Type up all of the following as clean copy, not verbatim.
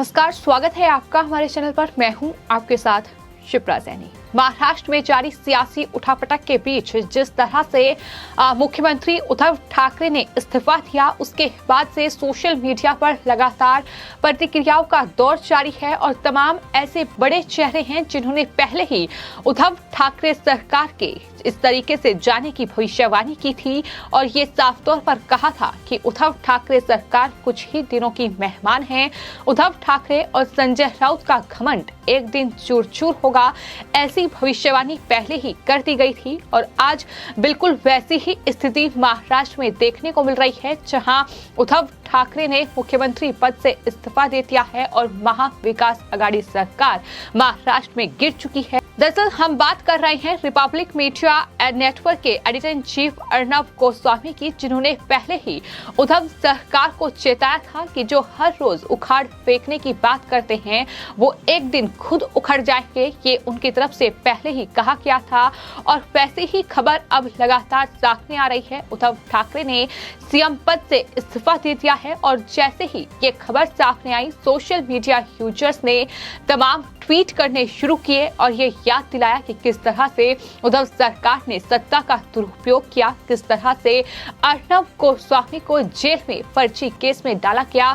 नमस्कार, स्वागत है आपका हमारे चैनल पर। मैं हूं आपके साथ शिप्रा सैनी। महाराष्ट्र में जारी सियासी उठापटक के बीच जिस तरह से मुख्यमंत्री उद्धव ठाकरे ने इस्तीफा दिया, उसके बाद से सोशल मीडिया पर लगातार प्रतिक्रियाओं का दौर जारी है और तमाम ऐसे बड़े चेहरे हैं जिन्होंने पहले ही उद्धव ठाकरे सरकार के इस तरीके से जाने की भविष्यवाणी की थी और ये साफ तौर पर कहा था कि उद्धव ठाकरे सरकार कुछ ही दिनों की मेहमान है। उद्धव ठाकरे और संजय राउत का घमंड एक दिन चूर चूर होगा, ऐसी भविष्यवाणी पहले ही कर दी गई थी और आज बिल्कुल वैसी ही स्थिति महाराष्ट्र में देखने को मिल रही है, जहां उद्धव ठाकरे ने मुख्यमंत्री पद से इस्तीफा दे दिया है और महाविकास आघाड़ी सरकार महाराष्ट्र में गिर चुकी है। दरअसल हम बात कर रहे हैं रिपब्लिक मीडिया नेटवर्क के editor in chief Arnab Goswami की, जिन्होंने पहले ही उद्धव सरकार को चेताया था कि जो हर रोज उखाड़ फेंकने की बात करते हैं वो एक दिन खुद उखड़ जाएंगे। ये उनकी तरफ से पहले ही कहा गया था और वैसे ही खबर अब लगातार सामने आ रही है। उद्धव ठाकरे ने सीएम पद से इस्तीफा दे दिया है और जैसे ही ये खबर सामने आई, सोशल मीडिया यूजर्स ने तमाम ट्वीट करने शुरू किए और ये याद दिलाया कि किस तरह से उद्धव सरकार ने सत्ता का दुरुपयोग किया, किस तरह से अर्नब गोस्वामी को जेल में फर्जी केस में डाला गया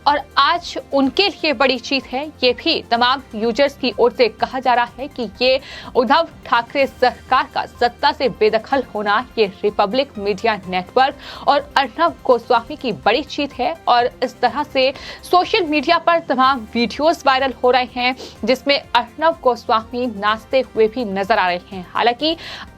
और आज उनके लिए बड़ी जीत है। ये भी तमाम यूजर्स की ओर से कहा जा रहा है कि ये उद्धव ठाकरे सरकार का सत्ता से बेदखल होना, ये रिपब्लिक मीडिया नेटवर्क और अर्नब गोस्वामी की बड़ी जीत है। और इस तरह से सोशल मीडिया पर तमाम वीडियोस वायरल हो रहे हैं जिसमें अर्नब गोस्वामी नाचते हुए भी नजर आ रहे हैं। हालांकि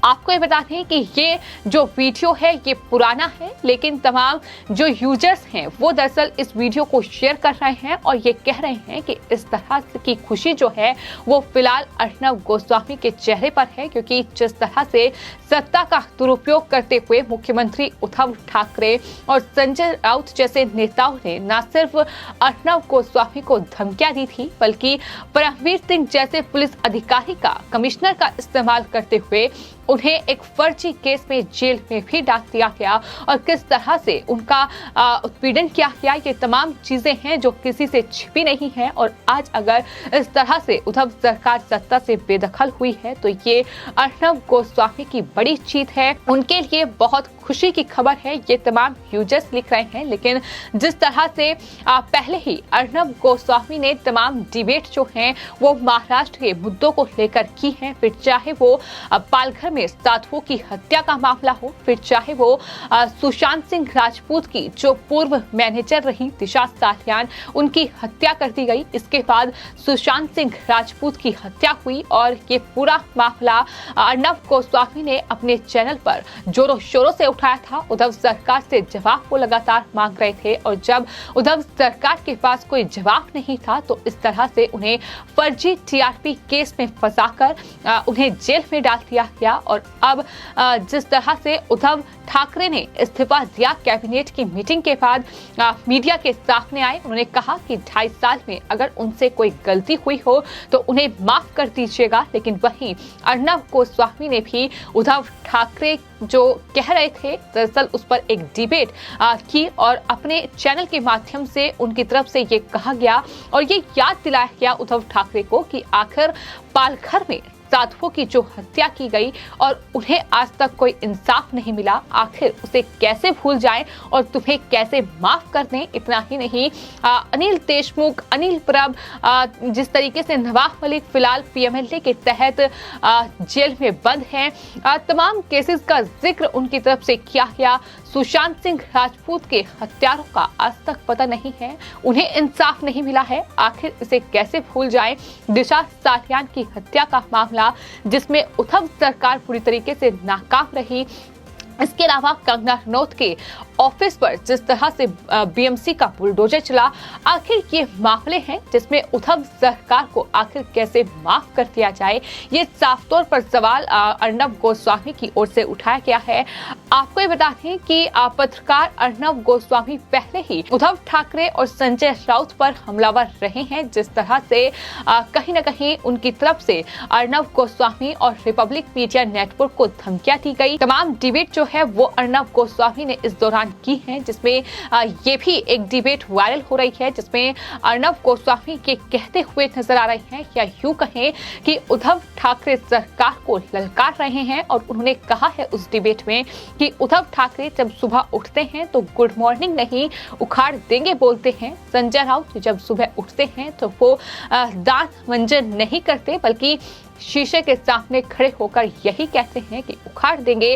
आपको ये बता दें कि ये जो वीडियो है ये पुराना है, लेकिन तमाम जो यूजर्स हैं वो दरअसल इस वीडियो को शेयर कर रहे हैं और ये कह रहे हैं कि इस तरह की खुशी जो है वो फिलहाल अर्नब गोस्वामी के चेहरे पर है, क्योंकि जिस तरह से सत्ता का दुरुपयोग करते हुए मुख्यमंत्री उद्धव ठाकरे और संजय राउत जैसे नेताओं ने न सिर्फ अर्नब गोस्वामी को धमकियां दी थी, बल्कि परमवीर सिंह जैसे पुलिस अधिकारी का, कमिश्नर का इस्तेमाल करते हुए उन्हें एक फर्जी केस में जेल में भी डाल दिया गया और किस तरह से उनका उत्पीड़न किया गया। ये तमाम चीजें हैं जो किसी से छिपी नहीं है और आज अगर इस तरह से उद्धव सरकार सत्ता से बेदखल हुई है तो ये अर्नब गोस्वामी की बड़ी जीत है, उनके लिए बहुत खुशी की खबर है, ये तमाम यूजर्स लिख रहे हैं। लेकिन जिस तरह से पहले ही अर्नब गोस्वामी ने तमाम डिबेट जो हैं वो महाराष्ट्र के मुद्दों को लेकर की हैं, फिर चाहे वो पालघर में साधुओं की हत्या का मामला हो, फिर चाहे वो सुशांत सिंह राजपूत की जो पूर्व मैनेजर रही दिशा सालियान, उनकी हत्या कर दी गई। इसके बाद सुशांत सिंह राजपूत की हत्या हुई और ये पूरा मामला अर्नब गोस्वामी ने अपने चैनल पर जोरों शोरों से उठाया था। उद्धव सरकार से जवाब वो लगातार मांग रहे थे और जब उद्धव सरकार के पास कोई जवाब नहीं था तो इस तरह से उन्हें फर्जी टीआरपी केस में फंसाकर उन्हें जेल में डाल दिया गया। और अब जिस तरह से उद्धव ठाकरे ने इस्तीफा दिया कैबिनेट की मीटिंग के बाद मीडिया के सामने आए, उन्होंने कहा कि 2.5 साल में अगर उनसे कोई गलती हुई हो तो उन्हें माफ कर दीजिएगा। लेकिन वहीं अर्नब गोस्वामी ने भी उद्धव ठाकरे जो कह रहे थे दरअसल उस पर एक डिबेट की और अपने चैनल के माध्यम से उनकी तरफ से ये कहा गया और ये याद दिलाया गया उद्धव ठाकरे को कि आखिर पालघर में साधुओं की जो हत्या की गई और उन्हें आज तक कोई इंसाफ नहीं मिला, आखिर उसे कैसे भूल जाएं और तुम्हें कैसे माफ कर दें। इतना ही नहीं, अनिल देशमुख, अनिल परब, जिस तरीके से नवाब मलिक फिलहाल पीएमएलए के तहत जेल में बंद हैं, तमाम केसेस का जिक्र उनकी तरफ से किया गया। सुशांत सिंह राजपूत के हत्यारों का आज तक पता नहीं है, उन्हें इंसाफ नहीं मिला है, आखिर इसे कैसे भूल जाएं। दिशा सालियान की हत्या का मामला जिसमें उद्धव सरकार पूरी तरीके से नाकाम रही। इसके अलावा कंगना रनौत के ऑफिस पर जिस तरह से बीएमसी का बुलडोजर चला, आखिर ये मामले हैं जिसमें उद्धव सरकार को आखिर कैसे माफ कर दिया जाए, ये साफ तौर पर सवाल अर्नब गोस्वामी की ओर से उठाया गया है। आपको ये बता दें कि पत्रकार अर्नब गोस्वामी पहले ही उद्धव ठाकरे और संजय राउत पर हमलावर रहे हैं। जिस तरह से कहीं न कहीं उनकी तरफ से अर्नब गोस्वामी और रिपब्लिक मीडिया नेटवर्क को धमकियां दी गई, तमाम डिबेट जो जो है वो अर्नब गोस्वामी ने इस दौरान की है, जिसमें ये भी एक डिबेट वायरल हो रही है, जिसमें अर्नब गोस्वामी के कहते हुए नजर आ रहे हैं, या यूं कहें कि उद्धव ठाकरे सरकार को ललकार रहे हैं। और उन्होंने कहा है उस डिबेट में कि उद्धव ठाकरे जब सुबह उठते हैं तो गुड मॉर्निंग नहीं उखाड़ देंगे बोलते हैं। संजय राउत जब सुबह उठते हैं तो वो दांत मंजन नहीं करते, बल्कि शीशे के सामने खड़े होकर यही कहते हैं कि उखाड़ देंगे।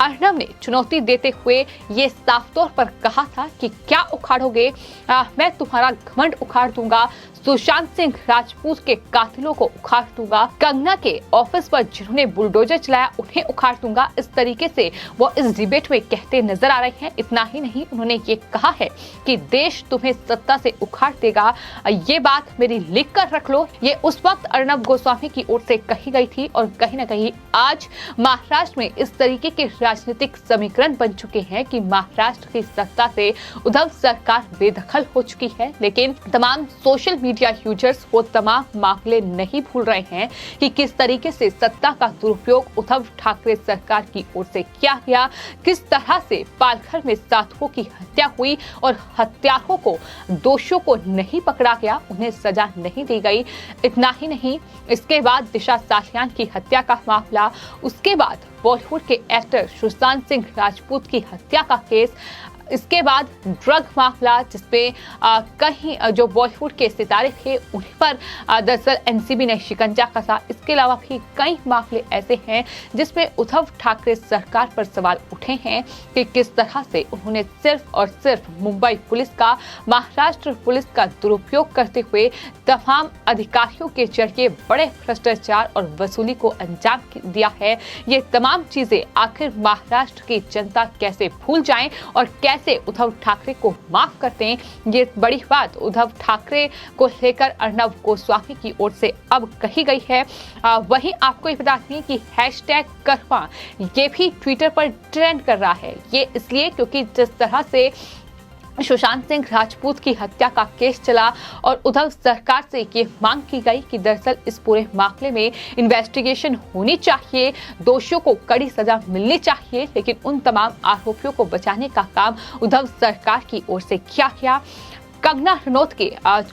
अर्नब ने चुनौती देते हुए ये साफ तौर पर कहा था कि क्या उखाड़ोगे, मैं तुम्हारा घमंड उखाड़ दूंगा, सुशांत सिंह राजपूत के कातिलों को उखाड़ दूंगा, कंगना के ऑफिस पर जिन्होंने बुलडोजर चलाया उन्हें उखाड़ दूंगा। इस तरीके से वो इस डिबेट में कहते नजर आ रहे हैं। इतना ही नहीं, उन्होंने ये कहा है कि देश तुम्हें सत्ता से उखाड़ देगा, ये बात मेरी लिख कर रख लो। ये उस वक्त अर्नब गोस्वामी की ओर से कही गई थी, और कहीं ना कहीं आज महाराष्ट्र में इस तरीके के राजनीतिक समीकरण बन चुके हैं कि महाराष्ट्र की सत्ता से उद्धव सरकार बेदखल हो चुकी है। लेकिन तमाम सोशल मीडिया यूजर्स वो तमाम मामले नहीं भूल रहे हैं कि किस तरीके से सत्ता का दुरुपयोग उद्धव ठाकरे सरकार की ओर से किया गया, किस तरह से पालघर में साधुओं की हत्या हुई और हत्यारों को, दोषियों को नहीं पकड़ा गया, उन्हें सजा नहीं दी गई। इतना ही नहीं, इसके बाद दिशा सालियान की हत्या का मामला, उसके बाद बॉलीवुड के एक्टर सुशांत सिंह राजपूत की हत्या का केस, इसके बाद ड्रग मामला जिसमें कहीं जो बॉलीवुड के सितारे थे उन पर दरअसल एनसीबी ने शिकंजा कसा। इसके अलावा भी कई मामले ऐसे हैं जिसमें उद्धव ठाकरे सरकार पर सवाल उठे हैं कि किस तरह से उन्होंने सिर्फ और सिर्फ मुंबई पुलिस का, महाराष्ट्र पुलिस का दुरुपयोग करते हुए तमाम अधिकारियों के जरिए बड़े भ्रष्टाचार और वसूली को अंजाम दिया है। ये तमाम चीजें आखिर महाराष्ट्र की जनता कैसे भूल जाएं और कैसे उद्धव ठाकरे को माफ करते हैं, ये बड़ी बात उद्धव ठाकरे को लेकर अर्नब गोस्वामी की ओर से अब कही गई है। वहीं आपको ये बता दें कि #कर्मा ये भी ट्विटर पर ट्रेंड कर रहा है। ये इसलिए क्योंकि जिस तरह से सुशांत सिंह राजपूत की हत्या का केस चला और उद्धव सरकार से ये मांग की गई कि दरअसल इस पूरे मामले में इन्वेस्टिगेशन होनी चाहिए, दोषियों को कड़ी सजा मिलनी चाहिए, लेकिन उन तमाम आरोपियों को बचाने का काम उद्धव सरकार की ओर से किया गया। कंगना रनौत के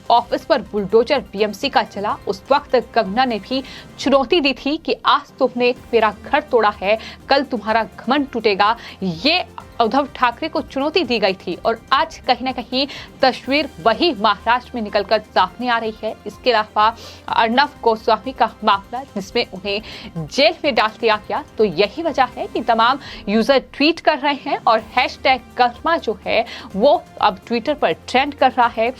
ऑफिस पर बुलडोजर बीएमसी का चला, उस वक्त कंगना ने भी चुनौती दी थी कि आज तुमने मेरा घर तोड़ा है, कल तुम्हारा घमंड टूटेगा। ये उद्धव ठाकरे को चुनौती दी गई थी और आज कहीं ना कहीं तस्वीर वही महाराष्ट्र में निकलकर सामने आ रही है। इसके अलावा अर्नब गोस्वामी का मामला जिसमें उन्हें जेल में डाल दिया गया, तो यही वजह है कि तमाम यूजर ट्वीट कर रहे हैं और #कर्मा जो है वो अब ट्विटर पर ट्रेंड कर रहा है।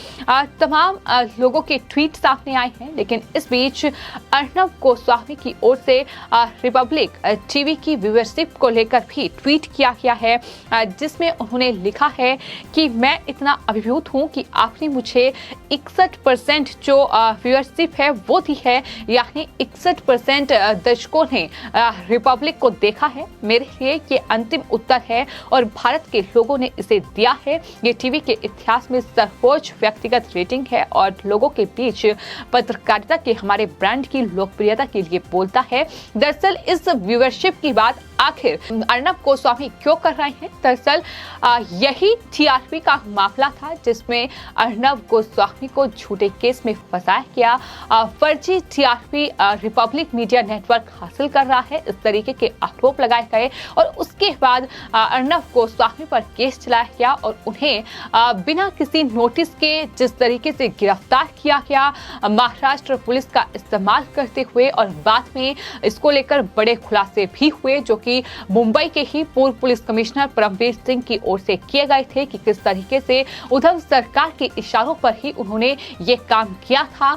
तमाम लोगों के ट्वीट सामने आए हैं, लेकिन इस बीच अर्नब गोस्वामी की ओर से रिपब्लिक टीवी की व्यूअरशिप को लेकर भी ट्वीट किया गया है, जिसमें उन्होंने लिखा है कि मैं इतना अभिभूत हूं कि आपने मुझे 61% जो व्यूअरशिप है वो दी है, यानी 61% दर्शकों ने रिपब्लिक को देखा है। मेरे लिए ये अंतिम उत्तर है और भारत के लोगों ने इसे दिया है। ये टीवी के इतिहास में सर्वोच्च व्यक्तिगत रेटिंग है और लोगों के बीच पत्रकारिता के हमारे ब्रांड की लोकप्रियता के लिए बोलता है। दरअसल इस व्यूअरशिप की बात आखिर अर्नब गोस्वामी क्यों कर रहे हैं? दरअसल यही टीआरपी का मामला था जिसमें अर्नब गोस्वामी को झूठे केस में फंसाया गया। फर्जी टीआरपी रिपब्लिक मीडिया नेटवर्क हासिल कर रहा है, इस तरीके के आरोप लगाए गए और उसके बाद अर्नब गोस्वामी पर केस चलाया गया और उन्हें बिना किसी नोटिस के जिस तरीके से गिरफ्तार किया गया महाराष्ट्र पुलिस का इस्तेमाल करते हुए, और बाद में इसको लेकर बड़े खुलासे भी हुए जो कि मुंबई के ही पूर्व पुलिस कमिश्नर परमवीर सिंह की ओर से किए गए थे कि किस तरीके से उद्धव सरकार के इशारों पर ही उन्होंने ये काम किया था।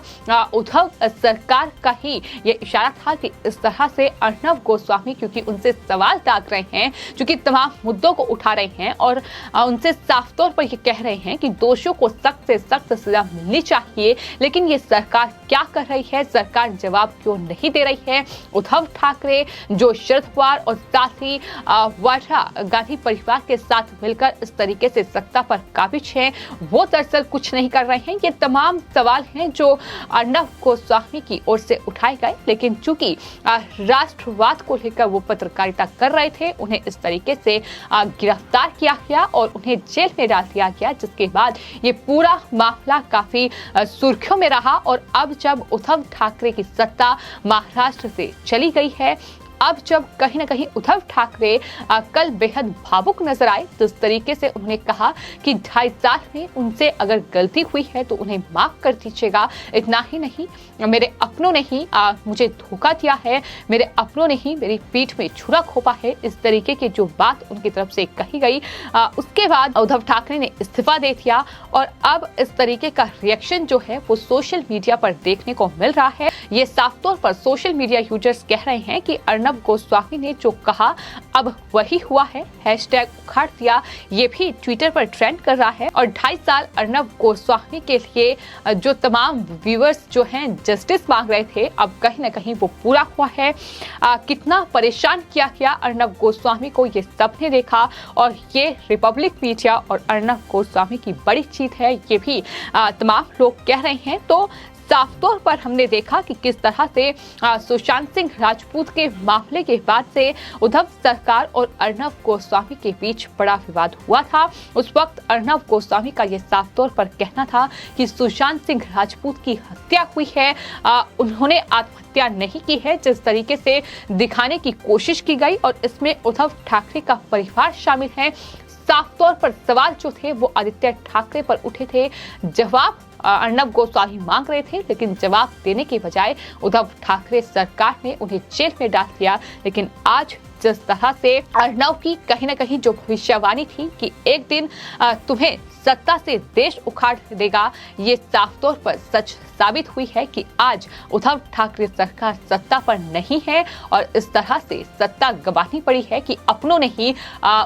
उद्धव सरकार का ही ये इशारा था कि इस तरह से अर्नब गोस्वामी, क्योंकि उनसे सवाल दाग रहे हैं, क्योंकि तमाम मुद्दों को उठा रहे हैं और उनसे साफ तौर पर ये कह रहे हैं कि दोषियों को सख्त से सख्त सजा मिलनी चाहिए, लेकिन ये सरकार क्या कर रही है, सरकार जवाब क्यों नहीं दे रही है। उद्धव ठाकरे जो शरद पवार और साथ ही वाड्रा गांधी परिवार के साथ मिलकर इस तरीके से सत्ता पर काबिज है, वो दरअसल कुछ नहीं कर रहे हैं। ये तमाम सवाल हैं जो अर्नब गोस्वामी की ओर से उठाए गए, लेकिन चूंकि राष्ट्रवाद को लेकर वो पत्रकारिता कर रहे थे, उन्हें इस तरीके से गिरफ्तार किया गया और उन्हें जेल में डाल दिया गया, जिसके बाद ये पूरा मामला काफी सुर्खियों में रहा। और अब जब उद्धव ठाकरे की सत्ता महाराष्ट्र से चली गई है, अब जब कहीं ना कहीं उद्धव ठाकरे कल बेहद भावुक नजर आए, जिस तरीके से उन्होंने कहा कि 2.5 साल में उनसे अगर गलती हुई है तो उन्हें माफ कर दीजिएगा। इतना ही नहीं, मेरे अपनों ने ही मुझे धोखा दिया है, मेरे अपनों ने ही मेरी पीठ में छुरा खोपा है, इस तरीके की जो बात उनकी तरफ से कही गई। उसके बाद उद्धव ठाकरे ने इस्तीफा दे दिया और अब इस तरीके का रिएक्शन जो है वो सोशल मीडिया पर देखने को मिल रहा है। ये साफ तौर पर सोशल मीडिया यूजर्स कह रहे हैं कि अर्नब गोस्वामी ने जो कहा अब वही हुआ है। हैशटैग उखाड़ दिया ये भी ट्विटर पर ट्रेंड कर रहा है। और 2.5 साल अर्नब गोस्वामी के लिए जो तमाम व्यूअर्स जो हैं जस्टिस मांग रहे थे, अब कहीं ना कहीं वो पूरा हुआ है। कितना परेशान किया गया अर्नब गोस्वामी को, ये सबने देखा और ये रिपब्लिक मीडिया और अर्नब गोस्वामी की बड़ी जीत है, ये भी तमाम लोग कह रहे हैं। तो साफ तौर पर हमने देखा कि किस तरह से सुशांत सिंह राजपूत के मामले के बाद से उद्धव सरकार और अर्नब गोस्वामी के बीच बड़ा विवाद हुआ था। उस वक्त अर्नब गोस्वामी का यह साफ तौर पर कहना था कि सुशांत सिंह राजपूत की हत्या हुई है, उन्होंने आत्महत्या नहीं की है, जिस तरीके से दिखाने की कोशिश की गई और इसमें उद्धव ठाकरे का परिवार शामिल है। साफ तौर पर सवाल जो थे वो आदित्य ठाकरे पर उठे थे, जवाब अर्नब गोस्वामी मांग रहे थे, लेकिन जवाब देने के बजाय उद्धव ठाकरे सरकार ने उन्हें जेल में डाल दिया। लेकिन आज जिस तरह से अर्नब की कहीं ना कहीं जो भविष्यवाणी थी कि एक दिन तुम्हें सत्ता से देश उखाड़ देगा, ये साफ तौर पर सच साबित हुई है कि आज उद्धव ठाकरे सरकार सत्ता पर नहीं है और इस तरह से सत्ता गंवानी पड़ी है कि अपनों ने ही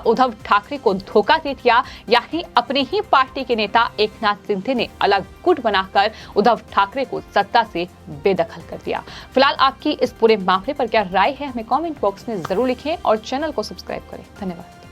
उद्धव ठाकरे को धोखा दे दिया, यानी अपनी ही पार्टी के नेता एकनाथ शिंदे ने अलग गुट बनाकर उद्धव ठाकरे को सत्ता से बेदखल कर दिया। फिलहाल आपकी इस पूरे मामले पर क्या राय है, हमें कमेंट बॉक्स में जरूर लिखें और चैनल को सब्सक्राइब करें। धन्यवाद।